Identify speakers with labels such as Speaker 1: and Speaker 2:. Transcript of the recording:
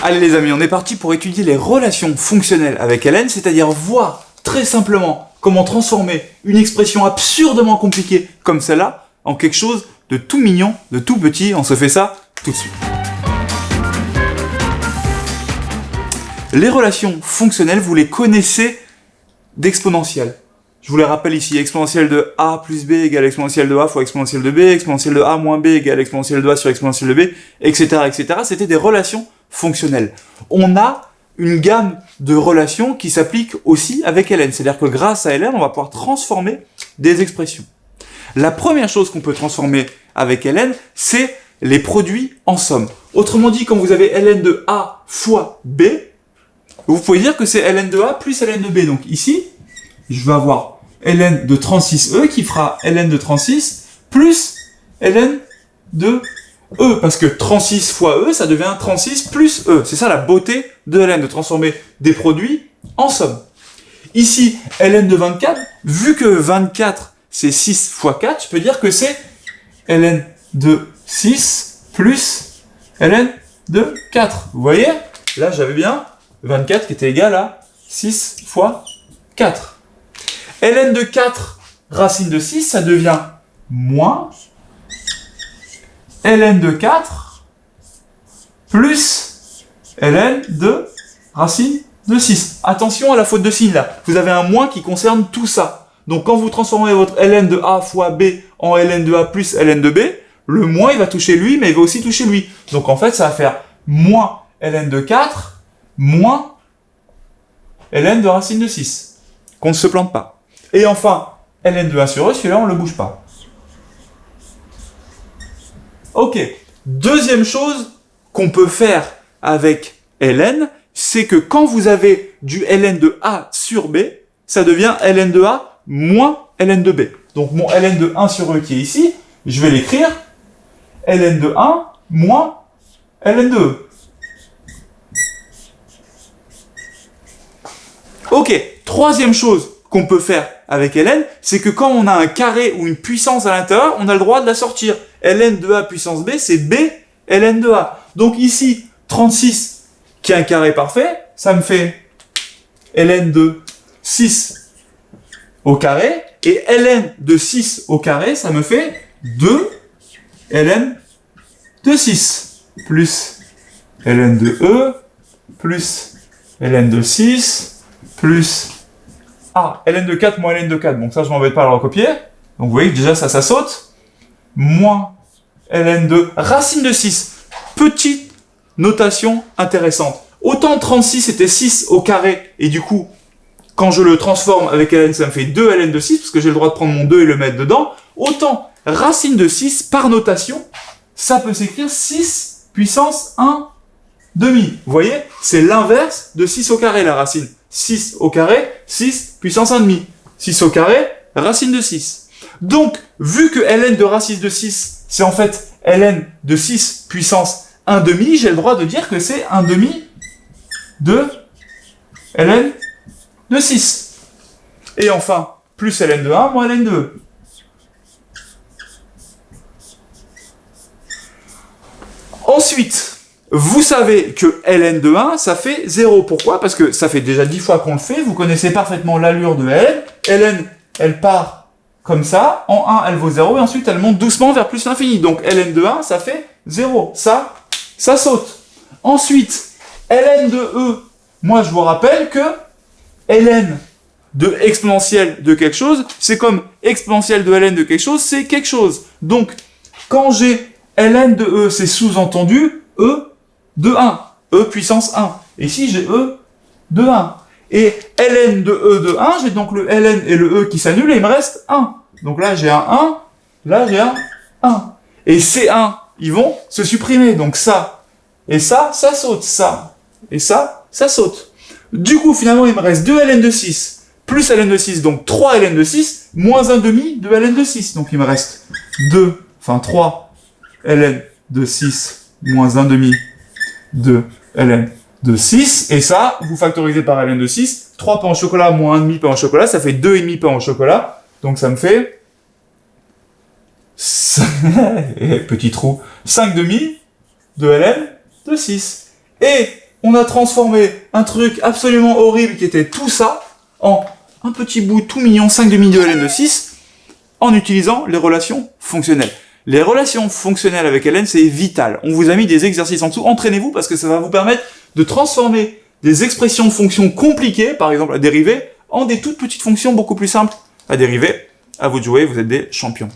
Speaker 1: Allez les amis, on est parti pour étudier les relations fonctionnelles avec ln, c'est-à-dire voir très simplement comment transformer une expression absurdement compliquée comme celle-là en quelque chose de tout mignon, de tout petit. On se fait ça tout de suite. Les relations fonctionnelles, vous les connaissez d'exponentielle. Je vous les rappelle ici, exponentielle de a plus b égale exponentielle de a fois exponentielle de b, exponentielle de a moins b égale exponentielle de a sur exponentielle de b, etc., etc. C'était des relations fonctionnelles. On a une gamme de relations qui s'appliquent aussi avec ln. C'est-à-dire que grâce à ln, on va pouvoir transformer des expressions. La première chose qu'on peut transformer avec ln, c'est les produits en somme. Autrement dit, quand vous avez ln de a fois b, vous pouvez dire que c'est ln de a plus ln de b. Donc ici, je vais avoir ln de 36e qui fera ln de 36 plus ln de e. Parce que 36 fois e, ça devient 36 plus e. C'est ça la beauté de ln, de transformer des produits en somme. Ici, ln de 24, vu que 24 c'est 6 fois 4, je peux dire que c'est ln de 6 plus ln de 4. Vous voyez? Là, j'avais bien 24 qui était égal à 6 fois 4. ln de 4 racine de 6, ça devient moins ln de 4 plus ln de racine de 6. Attention à la faute de signe là. Vous avez un moins qui concerne tout ça. Donc quand vous transformez votre ln de a fois b en ln de a plus ln de b, le moins il va toucher lui, mais il va aussi toucher lui. Donc en fait, ça va faire moins ln de 4 moins ln de racine de 6. Qu'on ne se plante pas. Et enfin, ln de 1 sur e, celui-là, on ne le bouge pas. Ok. Deuxième chose qu'on peut faire avec ln, c'est que quand vous avez du ln de a sur b, ça devient ln de a moins ln de b. Donc mon ln de 1 sur e qui est ici, je vais l'écrire ln de 1 moins ln de e. Ok, troisième chose qu'on peut faire avec ln, c'est que quand on a un carré ou une puissance à l'intérieur, on a le droit de la sortir. ln de a puissance b, c'est b ln de a. Donc ici, 36 qui est un carré parfait, ça me fait ln de 6 au carré, et ln de 6 au carré, ça me fait 2 ln de 6, plus ln de e, plus ln de 6, plus ln de 4 moins ln de 4. Donc ça, je m'embête pas à le recopier. Donc vous voyez que déjà ça saute. Moins ln de racine de 6. Petite notation intéressante. Autant 36 c'était 6 au carré, et du coup, quand je le transforme avec ln, ça me fait 2 ln de 6, parce que j'ai le droit de prendre mon 2 et le mettre dedans. Autant racine de 6, par notation, ça peut s'écrire 6 puissance 1 demi. Vous voyez? C'est l'inverse de 6 au carré, la racine. 6 au carré, 6 puissance 1 demi. 6 au carré, racine de 6. Donc, vu que ln de racine de 6, c'est en fait ln de 6 puissance 1 demi, j'ai le droit de dire que c'est 1 demi de ln de 6. Et enfin, plus ln de 1 moins ln de 2. Ensuite, vous savez que ln de 1, ça fait 0. Pourquoi? Parce que ça fait déjà 10 fois qu'on le fait. Vous connaissez parfaitement l'allure de ln. ln, elle part comme ça. En 1, elle vaut 0. Et ensuite, elle monte doucement vers plus l'infini. Donc, ln de 1, ça fait 0. Ça saute. Ensuite, ln de e. Moi, je vous rappelle que ln de exponentielle de quelque chose, c'est comme exponentielle de ln de quelque chose, c'est quelque chose. Donc, quand j'ai ln de e, c'est sous-entendu e de 1, e puissance 1. Et ici, j'ai e de 1. Et ln de e de 1, j'ai donc le ln et le e qui s'annulent, et il me reste 1. Donc là, j'ai un 1, là, j'ai un 1. Et ces 1, ils vont se supprimer. Donc ça, et ça saute. Ça, et ça saute. Du coup, finalement, il me reste 2 ln de 6, plus ln de 6, donc 3 ln de 6, moins 1 demi de ln de 6. Donc il me reste 3 ln de 6, moins 1 demi de ln de 6, et ça, vous factorisez par ln de 6, 3 pains au chocolat moins 1,5 pain au chocolat, ça fait 2,5 pains au chocolat, donc ça me fait, petit trou, 5 demi de ln de 6. Et on a transformé un truc absolument horrible qui était tout ça en un petit bout tout mignon, 5/2 de ln de 6, en utilisant les relations fonctionnelles. Les relations fonctionnelles avec ln, c'est vital. On vous a mis des exercices en dessous. Entraînez-vous parce que ça va vous permettre de transformer des expressions de fonctions compliquées, par exemple la dérivée, en des toutes petites fonctions beaucoup plus simples à dériver. À vous de jouer, vous êtes des champions.